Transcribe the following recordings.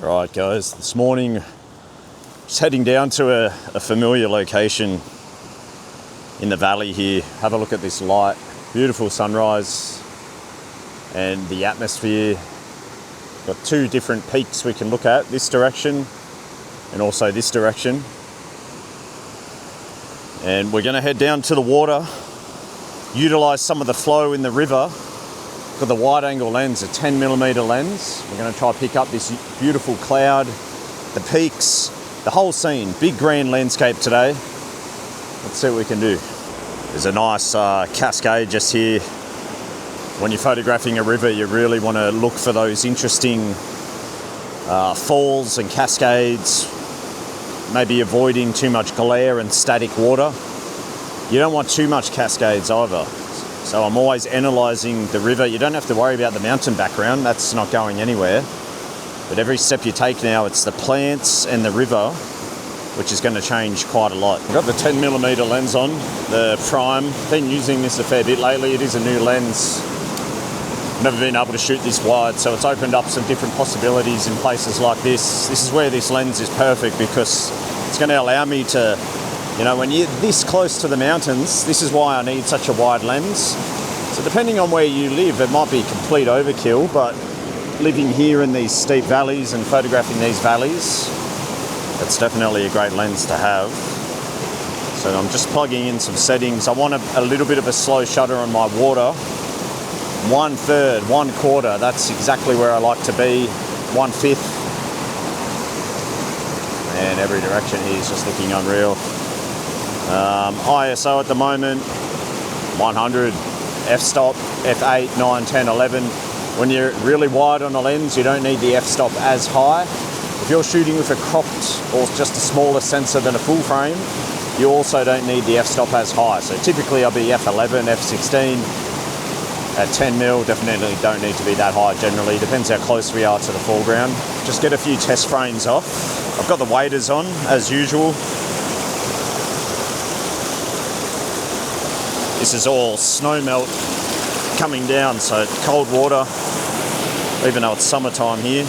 Right guys, this morning just heading down to a familiar location in the valley here. Have a look at this light, beautiful sunrise and the atmosphere. Got two different peaks we can look at, this direction and also this direction. And we're gonna head down to the water, utilize some of the flow in the river. Got the wide angle lens, a 10mm lens. We're going to try to pick up this beautiful cloud, the peaks, the whole scene. Big grand landscape today. Let's see what we can do. There's a nice cascade just here. When you're photographing a river, you really want to look for those interesting falls and cascades, maybe avoiding too much glare and static water. You don't want too much cascades either. So I'm always analysing the river. You don't have to worry about the mountain background, that's not going anywhere. But every step you take now, it's the plants and the river, which is going to change quite a lot. I've got the 10mm lens on, the prime. Been using this a fair bit lately. It is a new lens. Never been able to shoot this wide, so it's opened up some different possibilities in places like this. This is where this lens is perfect because it's going to allow me to, you know, when you're this close to the mountains, this is why I need such a wide lens. So depending on where you live, it might be complete overkill, but living here in these steep valleys and photographing these valleys, it's definitely a great lens to have. So I'm just plugging in some settings. I want a little bit of a slow shutter on my water. 1/3, 1/4, that's exactly where I like to be. 1/5. And every direction here is just looking unreal. ISO at the moment, 100, f-stop, f8, 9, 10, 11. When you're really wide on the lens, you don't need the f-stop as high. If you're shooting with a cropped or just a smaller sensor than a full frame, you also don't need the f-stop as high. So typically I'll be f11, f16. At 10mm, definitely don't need to be that high generally. Depends how close we are to the foreground. Just get a few test frames off. I've got the waders on, as usual. This is all snow melt coming down, so cold water, even though it's summertime here.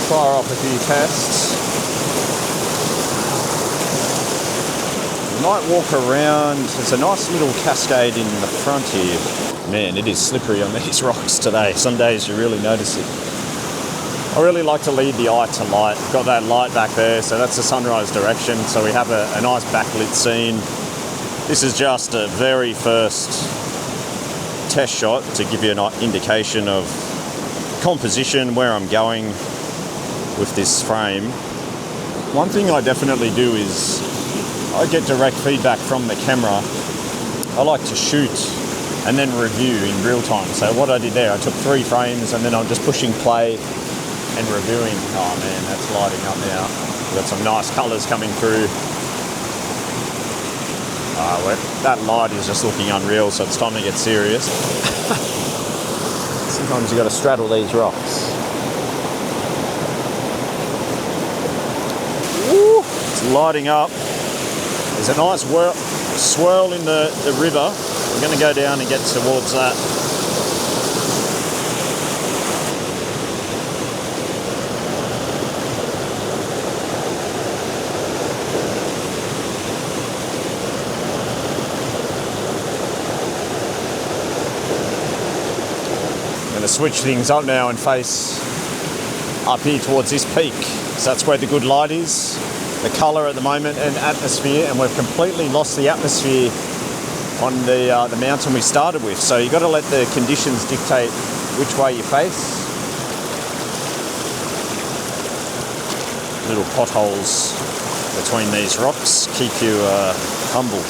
Fire off a few tests. You might walk around, there's a nice little cascade in the front here. Man, it is slippery on these rocks today. Some days you really notice it. I really like to lead the eye to light. Got that light back there, so that's the sunrise direction. So we have a nice backlit scene. This is just a very first test shot to give you an indication of composition, where I'm going with this frame. One thing I definitely do is I get direct feedback from the camera. I like to shoot and then review in real time. So what I did there, I took 3 frames and then I'm just pushing play and reviewing. Oh man, that's lighting up now. We've got some nice colours coming through. That light is just looking unreal, so it's time to get serious. Sometimes you've got to straddle these rocks. Woo, it's lighting up. There's a nice swirl in the river. We're going to go down and get towards that. I'm going to switch things up now and face up here towards this peak. So that's where the good light is. The colour at the moment and atmosphere, and we've completely lost the atmosphere on the mountain we started with. So you've got to let the conditions dictate which way you face. Little potholes between these rocks keep you humble.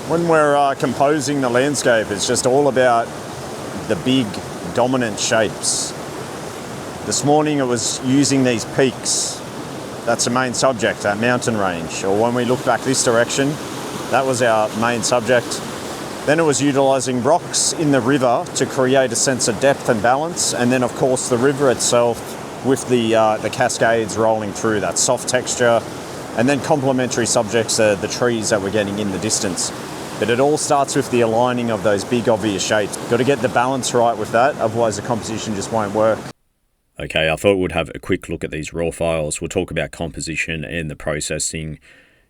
When we're composing the landscape, it's just all about the big dominant shapes. This morning it was using these peaks. That's the main subject, that mountain range. Or when we look back this direction, that was our main subject. Then it was utilising rocks in the river to create a sense of depth and balance, and then of course the river itself with the cascades rolling through, that soft texture, and then complementary subjects are the trees that we're getting in the distance. But it all starts with the aligning of those big obvious shapes. Got to get the balance right with that, otherwise the composition just won't work. Okay, I thought we'd have a quick look at these raw files. We'll talk about composition and the processing.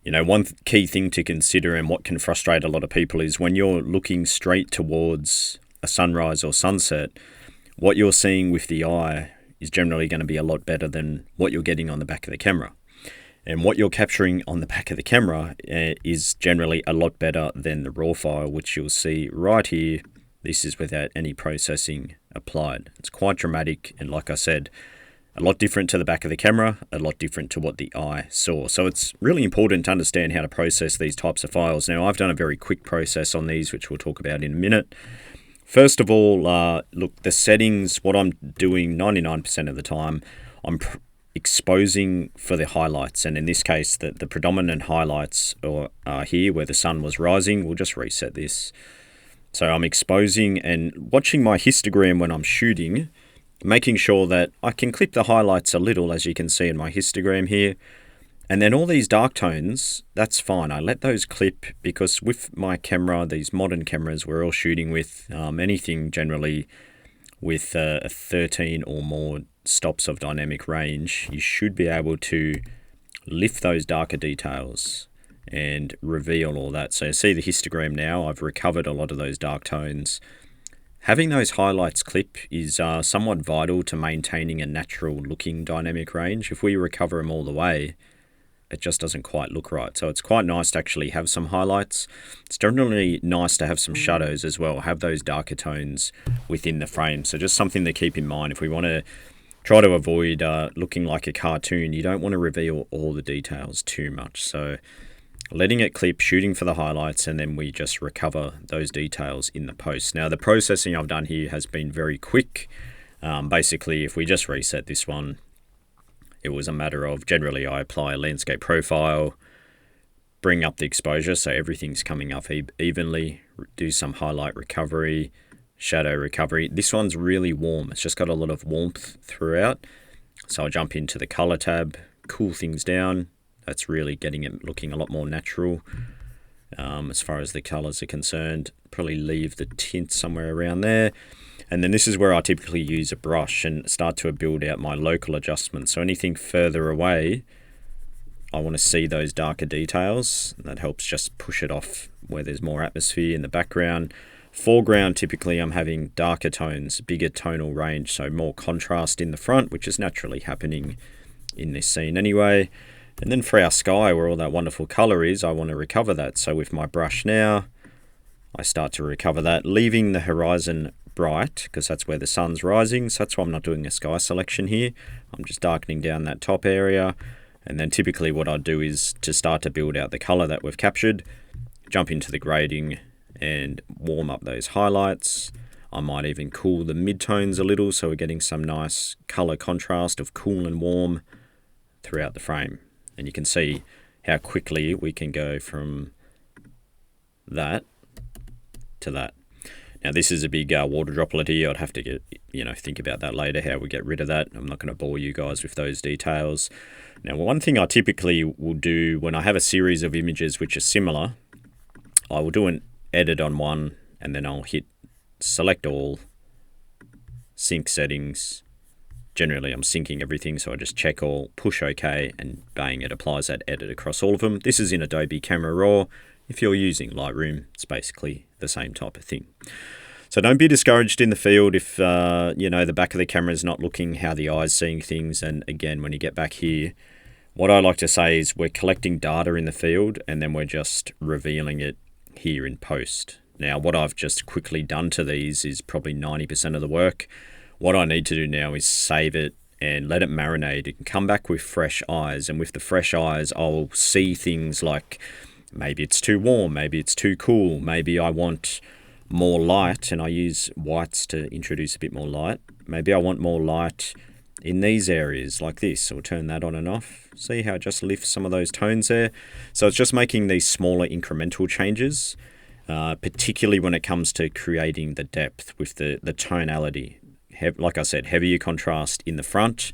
You know, one key thing to consider and what can frustrate a lot of people is when you're looking straight towards a sunrise or sunset, what you're seeing with the eye is generally going to be a lot better than what you're getting on the back of the camera. And what you're capturing on the back of the camera is generally a lot better than the raw file, which you'll see right here. This is without any processing applied. It's quite dramatic, and like I said, a lot different to the back of the camera, a lot different to what the eye saw. So it's really important to understand how to process these types of files. Now, I've done a very quick process on these, which we'll talk about in a minute. First of all, look, the settings, what I'm doing 99% of the time, I'm exposing for the highlights. And in this case, the predominant highlights are here where the sun was rising. We'll just reset this. So I'm exposing and watching my histogram when I'm shooting, making sure that I can clip the highlights a little, as you can see in my histogram here. And then all these dark tones, that's fine. I let those clip because with my camera, these modern cameras, we're all shooting with anything generally with 13 or more stops of dynamic range. You should be able to lift those darker details and reveal all that. So you see the histogram now, I've recovered a lot of those dark tones. Having those highlights clip is somewhat vital to maintaining a natural looking dynamic range. If we recover them all the way, it just doesn't quite look right. So it's quite nice to actually have some highlights. It's generally nice to have some shadows as well, have those darker tones within the frame. So just something to keep in mind if we want to try to avoid looking like a cartoon. You don't want to reveal all the details too much. So letting it clip, shooting for the highlights, and then we just recover those details in the post. Now, the processing I've done here has been very quick. Basically, if we just reset this one, it was a matter of generally I apply a landscape profile, bring up the exposure so everything's coming up evenly, do some highlight recovery, shadow recovery. This one's really warm. It's just got a lot of warmth throughout. So I'll jump into the color tab, cool things down. That's really getting it looking a lot more natural as far as the colors are concerned. Probably leave the tint somewhere around there. And then this is where I typically use a brush and start to build out my local adjustments. So anything further away, I want to see those darker details. And that helps just push it off where there's more atmosphere in the background. Foreground, typically I'm having darker tones, bigger tonal range, so more contrast in the front, which is naturally happening in this scene anyway. And then for our sky, where all that wonderful color is, I want to recover that. So with my brush now, I start to recover that, leaving the horizon bright because that's where the sun's rising. So that's why I'm not doing a sky selection here. I'm just darkening down that top area. And then typically what I do is to start to build out the color that we've captured, jump into the grading and warm up those highlights. I might even cool the midtones a little so we're getting some nice color contrast of cool and warm throughout the frame. And you can see how quickly we can go from that to that. Now this is a big water droplet here. I'd have to think about that later, how we get rid of that. I'm not going to bore you guys with those details. Now one thing I typically will do when I have a series of images which are similar, I will do an edit on one and then I'll hit select all, sync settings. Generally, I'm syncing everything, so I just check all, push OK, and bang, it applies that edit across all of them. This is in Adobe Camera Raw. If you're using Lightroom, it's basically the same type of thing. So don't be discouraged in the field if the back of the camera is not looking how the eye's seeing things. And again, when you get back here, what I like to say is we're collecting data in the field, and then we're just revealing it here in post. Now, what I've just quickly done to these is probably 90% of the work. What I need to do now is save it and let it marinate and come back with fresh eyes. And with the fresh eyes, I'll see things like maybe it's too warm, maybe it's too cool, maybe I want more light, and I use whites to introduce a bit more light. Maybe I want more light in these areas like this. So we'll turn that on and off. See how it just lifts some of those tones there? So it's just making these smaller incremental changes. particularly when it comes to creating the depth with the tonality. Like I said, heavier contrast in the front,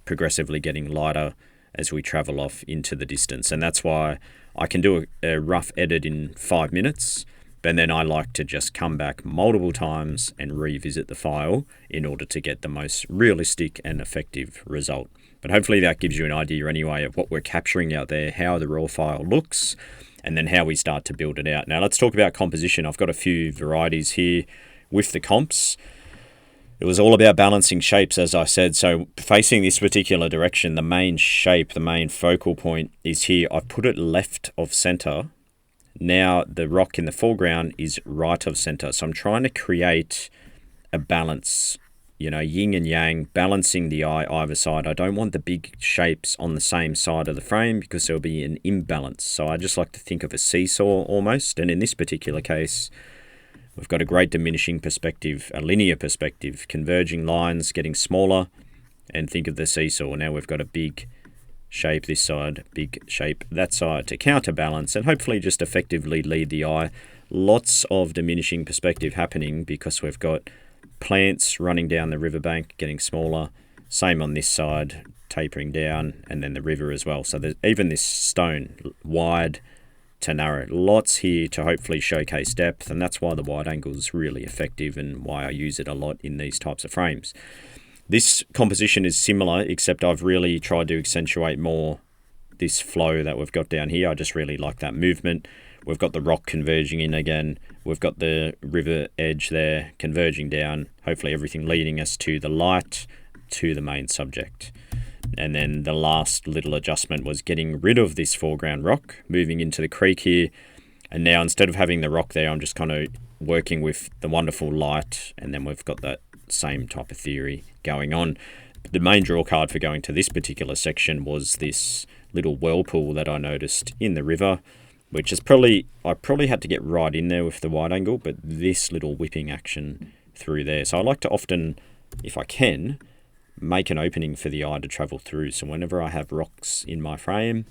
progressively getting lighter as we travel off into the distance. And that's why I can do a rough edit in 5 minutes, but then I like to just come back multiple times and revisit the file in order to get the most realistic and effective result. But hopefully that gives you an idea anyway of what we're capturing out there, how the raw file looks, and then how we start to build it out. Now let's talk about composition. I've got a few varieties here with the comps. It was all about balancing shapes, as I said. So facing this particular direction, the main shape, the main focal point is here. I've put it left of center. Now the rock in the foreground is right of center. So I'm trying to create a balance, yin and yang, balancing the eye either side. I don't want the big shapes on the same side of the frame because there'll be an imbalance. So I just like to think of a seesaw almost. And in this particular case, we've got a great diminishing perspective, a linear perspective, converging lines getting smaller, and think of the seesaw. Now we've got a big shape this side, big shape that side to counterbalance and hopefully just effectively lead the eye. Lots of diminishing perspective happening because we've got plants running down the riverbank getting smaller. Same on this side, tapering down, and then the river as well. So there's even this stone, wide to narrow. Lots here to hopefully showcase depth, and that's why the wide angle is really effective and why I use it a lot in these types of frames. This composition is similar, except I've really tried to accentuate more this flow that we've got down here. I just really like that movement. We've got the rock converging in again. We've got the river edge there converging down. Hopefully everything leading us to the light, to the main subject. And then the last little adjustment was getting rid of this foreground rock, moving into the creek here. And now instead of having the rock there, I'm just kind of working with the wonderful light. And then we've got that same type of theory going on. But the main draw card for going to this particular section was this little whirlpool that I noticed in the river, which is I probably had to get right in there with the wide angle, but this little whipping action through there. So I like to often, if I can, make an opening for the eye to travel through. So whenever I have rocks in my frame,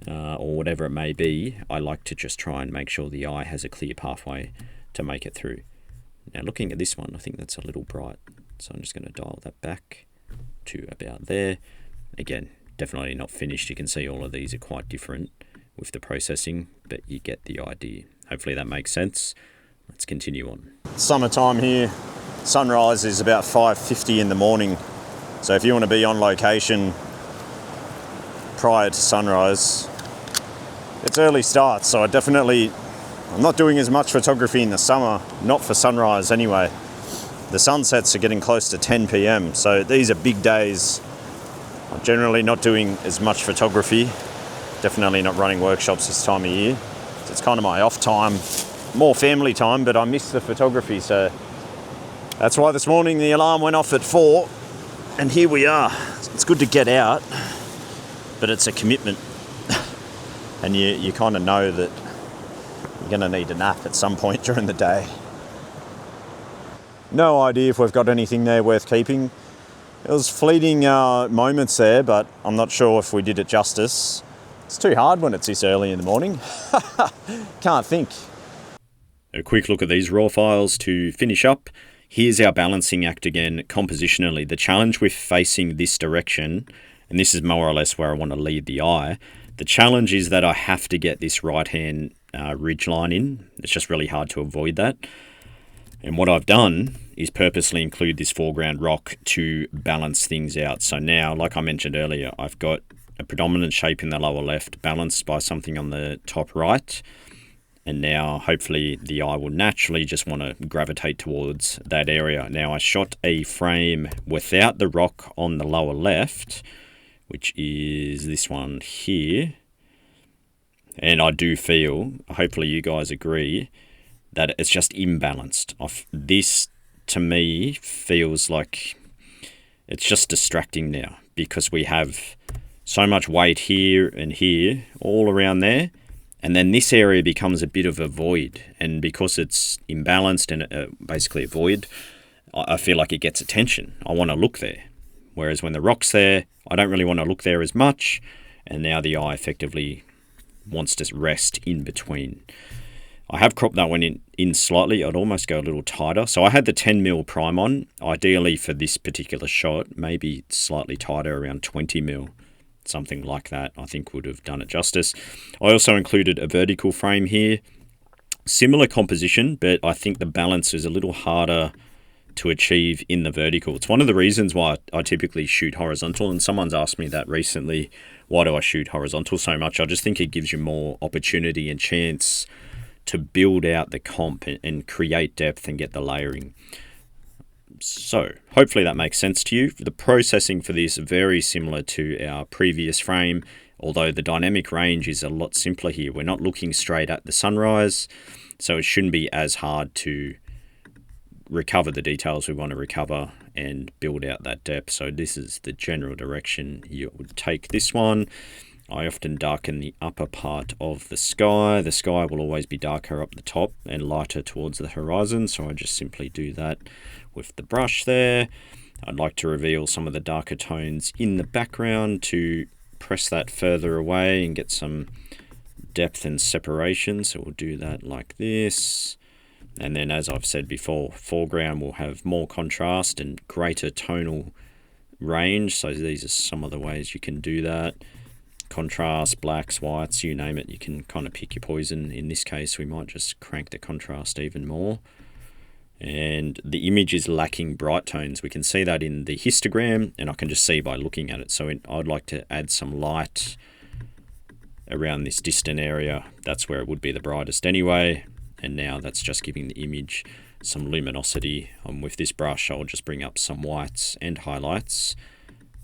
or whatever it may be, I like to just try and make sure the eye has a clear pathway to make it through. Now looking at this one, I think that's a little bright. So I'm just going to dial that back to about there. Again, definitely not finished. You can see all of these are quite different with the processing, but you get the idea. Hopefully that makes sense. Let's continue on. Summertime here. Sunrise is about 5:50 in the morning. So if you want to be on location prior to sunrise, it's early start. So I'm not doing as much photography in the summer, not for sunrise anyway. The sunsets are getting close to 10 p.m. So these are big days. I'm generally not doing as much photography. Definitely not running workshops this time of year. So it's kind of my off time, more family time, but I miss the photography. So that's why this morning the alarm went off at 4. And here we are. It's good to get out, but it's a commitment. And you kind of know that you're going to need a nap at some point during the day. No idea if we've got anything there worth keeping. It was fleeting moments there, but I'm not sure if we did it justice. It's too hard when it's this early in the morning. Can't think. A quick look at these raw files to finish up. Here's our balancing act again, compositionally. The challenge with facing this direction, and this is more or less where I want to lead the eye, the challenge is that I have to get this right-hand ridge line in. It's just really hard to avoid that. And what I've done is purposely include this foreground rock to balance things out. So now, like I mentioned earlier, I've got a predominant shape in the lower left balanced by something on the top right. And now hopefully the eye will naturally just want to gravitate towards that area. Now I shot a frame without the rock on the lower left, which is this one here. And I do feel, hopefully you guys agree, that it's just imbalanced. This, to me, feels like it's just distracting now because we have so much weight here and here, all around there. And then this area becomes a bit of a void. And because it's imbalanced and basically a void, I feel like it gets attention. I want to look there. Whereas when the rock's there, I don't really want to look there as much. And now the eye effectively wants to rest in between. I have cropped that one in slightly. I'd almost go a little tighter. So I had the 10mm prime on. Ideally for this particular shot, maybe slightly tighter, around 20mm. Something like that, I think would have done it justice. I also included a vertical frame here. Similar composition, but I think the balance is a little harder to achieve in the vertical. It's one of the reasons why I typically shoot horizontal, and someone's asked me that recently. Why do I shoot horizontal so much? I just think it gives you more opportunity and chance to build out the comp and create depth and get the layering. So hopefully that makes sense to you. The processing for this is very similar to our previous frame, although the dynamic range is a lot simpler here. We're not looking straight at the sunrise, so it shouldn't be as hard to recover the details we want to recover and build out that depth. So this is the general direction you would take this one. I often darken the upper part of the sky. The sky will always be darker up the top and lighter towards the horizon, so I just simply do that with the brush there. I'd like to reveal some of the darker tones in the background to press that further away and get some depth and separation. So we'll do that like this. And then, as I've said before, foreground will have more contrast and greater tonal range. So these are some of the ways you can do that. Contrast, blacks, whites, you name it. You can kind of pick your poison. In this case, we might just crank the contrast even more. And the image is lacking bright tones. We can see that in the histogram, and I can just see by looking at it. So I'd like to add some light around this distant area. That's where it would be the brightest anyway. And now that's just giving the image some luminosity. With this brush, I'll just bring up some whites and highlights.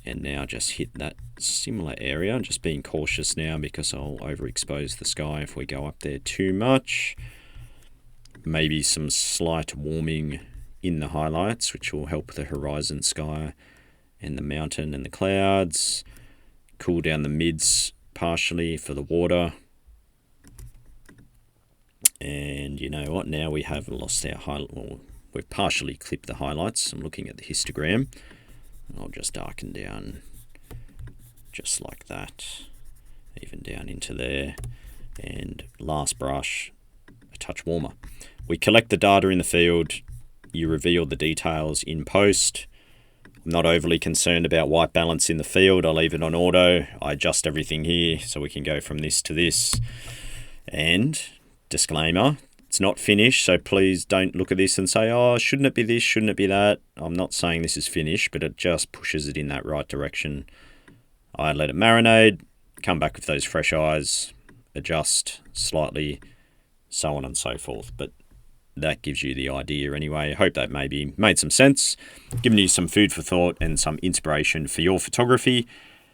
And now just hit that similar area. Just being cautious now because I'll overexpose the sky if we go up there too much. Maybe some slight warming in the highlights, which will help the horizon sky and the mountain and the clouds. Cool down the mids partially for the water. And you know what? Now we have lost our highlight. Well, we've partially clipped the highlights. I'm looking at the histogram. I'll just darken down just like that, even down into there. And last brush, a touch warmer. We collect the data in the field. You reveal the details in post. I'm not overly concerned about white balance in the field. I leave it on auto. I adjust everything here so we can go from this to this. And disclaimer, it's not finished, so please don't look at this and say, oh, shouldn't it be this, shouldn't it be that? I'm not saying this is finished, but it just pushes it in that right direction. I let it marinate, come back with those fresh eyes, adjust slightly, so on and so forth. But that gives you the idea anyway. I hope that maybe made some sense, given you some food for thought and some inspiration for your photography.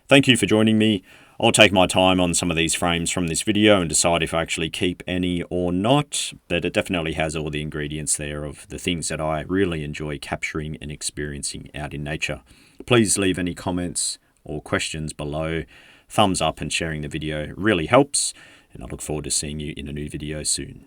Thank you for joining me. I'll take my time on some of these frames from this video and decide if I actually keep any or not, but it definitely has all the ingredients there of the things that I really enjoy capturing and experiencing out in nature. Please leave any comments or questions below. Thumbs up and sharing the video really helps, and I look forward to seeing you in a new video soon.